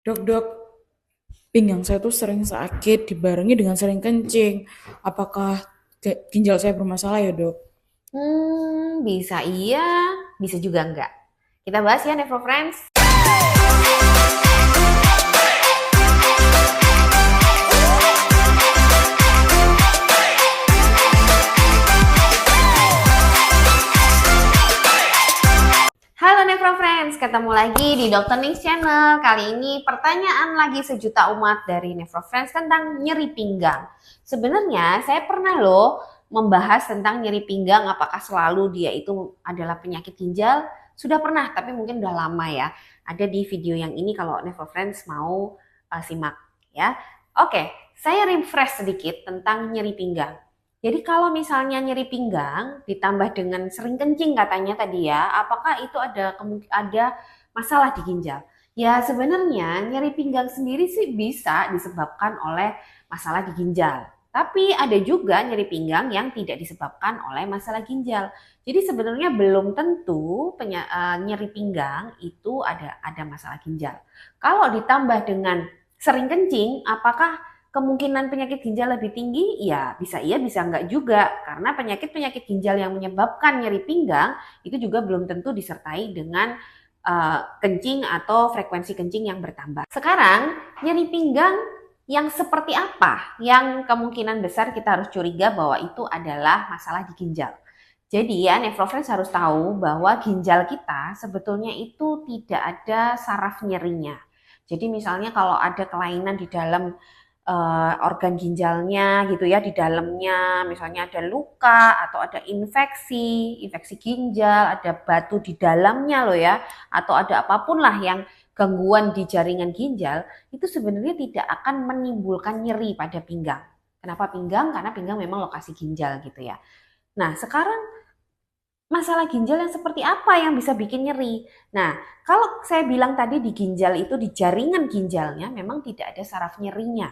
Dok, dok, pinggang saya tuh sering sakit dibarengi dengan sering kencing. Apakah ginjal saya bermasalah ya, dok? Bisa iya, bisa juga enggak. Kita bahas ya, Never Friends. Halo Never Friends, ketemu lagi di Dr. Nings Channel. Kali ini pertanyaan lagi sejuta umat dari Never Friends tentang nyeri pinggang. Sebenarnya saya pernah loh membahas tentang nyeri pinggang, apakah selalu dia itu adalah penyakit ginjal. Sudah pernah, tapi mungkin udah lama ya. Ada di video yang ini kalau Never Friends mau simak ya. Oke, saya refresh sedikit tentang nyeri pinggang. Jadi kalau misalnya nyeri pinggang ditambah dengan sering kencing katanya tadi ya, apakah itu ada masalah di ginjal? Ya sebenarnya nyeri pinggang sendiri sih bisa disebabkan oleh masalah di ginjal. Tapi ada juga nyeri pinggang yang tidak disebabkan oleh masalah ginjal. Jadi sebenarnya belum tentu nyeri pinggang itu ada masalah ginjal. Kalau ditambah dengan sering kencing, apakah kemungkinan penyakit ginjal lebih tinggi? Ya bisa iya bisa enggak juga. Karena penyakit-penyakit ginjal yang menyebabkan nyeri pinggang itu juga belum tentu disertai dengan kencing atau frekuensi kencing yang bertambah. Sekarang nyeri pinggang yang seperti apa yang kemungkinan besar kita harus curiga bahwa itu adalah masalah di ginjal. Jadi ya, Nefrofriends harus tahu bahwa ginjal kita sebetulnya itu tidak ada saraf nyerinya. Jadi misalnya kalau ada kelainan di dalam organ ginjalnya gitu ya, di dalamnya misalnya ada luka atau ada infeksi ginjal, ada batu di dalamnya loh ya, atau ada apapun lah yang gangguan di jaringan ginjal, itu sebenarnya tidak akan menimbulkan nyeri pada pinggang. Kenapa pinggang? Karena pinggang memang lokasi ginjal gitu ya. Nah, sekarang masalah ginjal yang seperti apa yang bisa bikin nyeri? Nah, kalau saya bilang tadi di ginjal itu di jaringan ginjalnya memang tidak ada saraf nyerinya.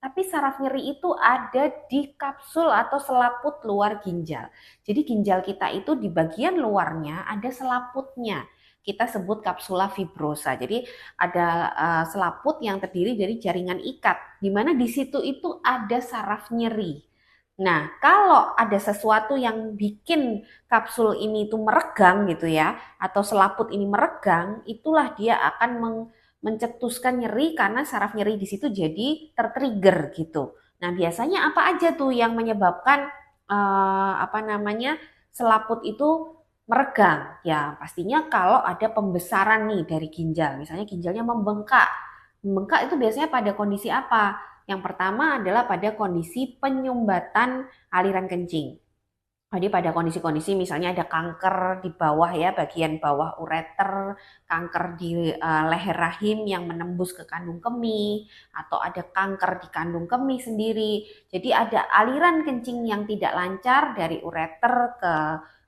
Tapi saraf nyeri itu ada di kapsul atau selaput luar ginjal. Jadi ginjal kita itu di bagian luarnya ada selaputnya. Kita sebut kapsula fibrosa. Jadi ada selaput yang terdiri dari jaringan ikat, di mana di situ itu ada saraf nyeri. Nah, kalau ada sesuatu yang bikin kapsul ini tuh meregang gitu ya, atau selaput ini meregang, itulah dia akan mencetuskan nyeri karena saraf nyeri di situ jadi tertrigger gitu. Nah, biasanya apa aja tuh yang menyebabkan apa namanya selaput itu meregang? Ya, pastinya kalau ada pembesaran nih dari ginjal, misalnya ginjalnya membengkak. Membengkak itu biasanya pada kondisi apa? Yang pertama adalah pada kondisi penyumbatan aliran kencing. Jadi pada kondisi-kondisi misalnya ada kanker di bawah ya, bagian bawah ureter, kanker di leher rahim yang menembus ke kandung kemih, atau ada kanker di kandung kemih sendiri. Jadi ada aliran kencing yang tidak lancar dari ureter ke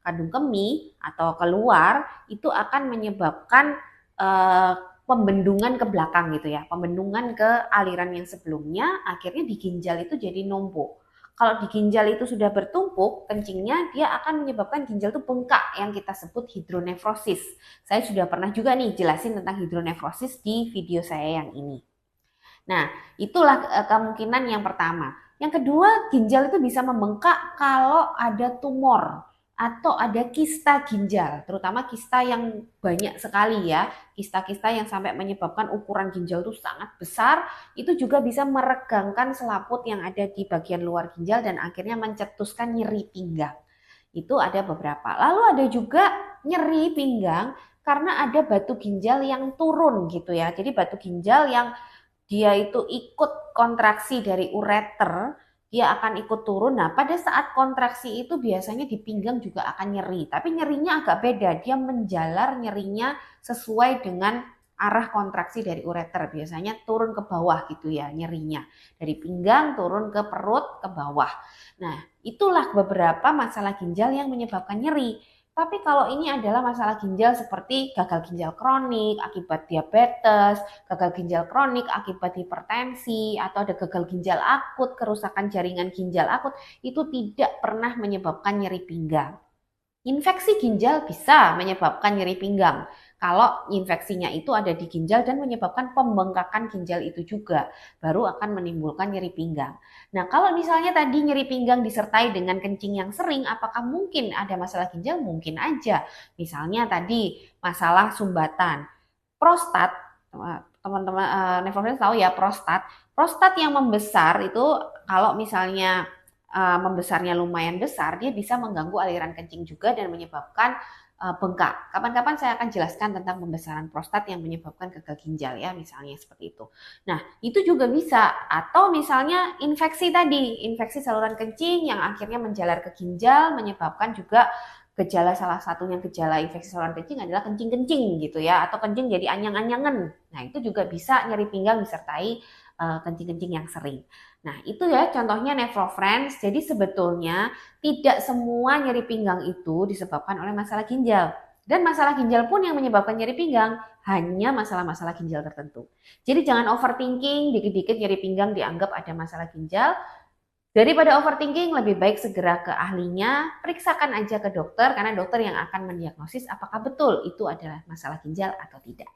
kandung kemih atau keluar, itu akan menyebabkan eh, pembendungan ke belakang gitu ya, pembendungan ke aliran yang sebelumnya, akhirnya di ginjal itu jadi numpuk. Kalau di ginjal itu sudah bertumpuk kencingnya, dia akan menyebabkan ginjal itu bengkak yang kita sebut hidronefrosis. Saya sudah pernah juga nih jelasin tentang hidronefrosis di video saya yang ini. Nah, itulah kemungkinan yang pertama. Yang kedua, ginjal itu bisa membengkak kalau ada tumor atau ada kista ginjal, terutama kista yang banyak sekali ya, kista-kista yang sampai menyebabkan ukuran ginjal itu sangat besar, itu juga bisa meregangkan selaput yang ada di bagian luar ginjal dan akhirnya mencetuskan nyeri pinggang. Itu ada beberapa. Lalu ada juga nyeri pinggang karena ada batu ginjal yang turun gitu ya. Jadi batu ginjal yang dia itu ikut kontraksi dari ureter, dia akan ikut turun. Nah, pada saat kontraksi itu biasanya di pinggang juga akan nyeri, tapi nyerinya agak beda. Dia menjalar nyerinya sesuai dengan arah kontraksi dari ureter. Biasanya turun ke bawah gitu ya nyerinya. Dari pinggang turun ke perut ke bawah. Nah, itulah beberapa masalah ginjal yang menyebabkan nyeri. Tapi kalau ini adalah masalah ginjal seperti gagal ginjal kronik akibat diabetes, gagal ginjal kronik akibat hipertensi, atau ada gagal ginjal akut, kerusakan jaringan ginjal akut, itu tidak pernah menyebabkan nyeri pinggang. Infeksi ginjal bisa menyebabkan nyeri pinggang Kalau infeksinya itu ada di ginjal dan menyebabkan pembengkakan ginjal itu juga, baru akan menimbulkan nyeri pinggang. Nah, kalau misalnya tadi nyeri pinggang disertai dengan kencing yang sering, apakah mungkin ada masalah ginjal? Mungkin aja. Misalnya tadi masalah sumbatan. Prostat, teman-teman nefrofrens tahu ya, prostat yang membesar itu kalau misalnya membesarnya lumayan besar, dia bisa mengganggu aliran kencing juga dan menyebabkan bengkak. Kapan-kapan saya akan jelaskan tentang pembesaran prostat yang menyebabkan gagal ginjal ya, misalnya seperti itu. Nah, itu juga bisa. Atau misalnya infeksi tadi, infeksi saluran kencing yang akhirnya menjalar ke ginjal, menyebabkan juga gejala, salah satunya gejala infeksi saluran kencing adalah kencing-kencing gitu ya, atau kencing jadi anyang-anyangan. Nah, itu juga bisa nyeri pinggang disertai kencing-kencing yang sering. Nah, itu ya contohnya nefrofrens. Jadi sebetulnya tidak semua nyeri pinggang itu disebabkan oleh masalah ginjal. Dan masalah ginjal pun yang menyebabkan nyeri pinggang hanya masalah-masalah ginjal tertentu. Jadi jangan overthinking, dikit-dikit nyeri pinggang dianggap ada masalah ginjal. Daripada overthinking, lebih baik segera ke ahlinya, periksakan aja ke dokter, karena dokter yang akan mendiagnosis apakah betul itu adalah masalah ginjal atau tidak.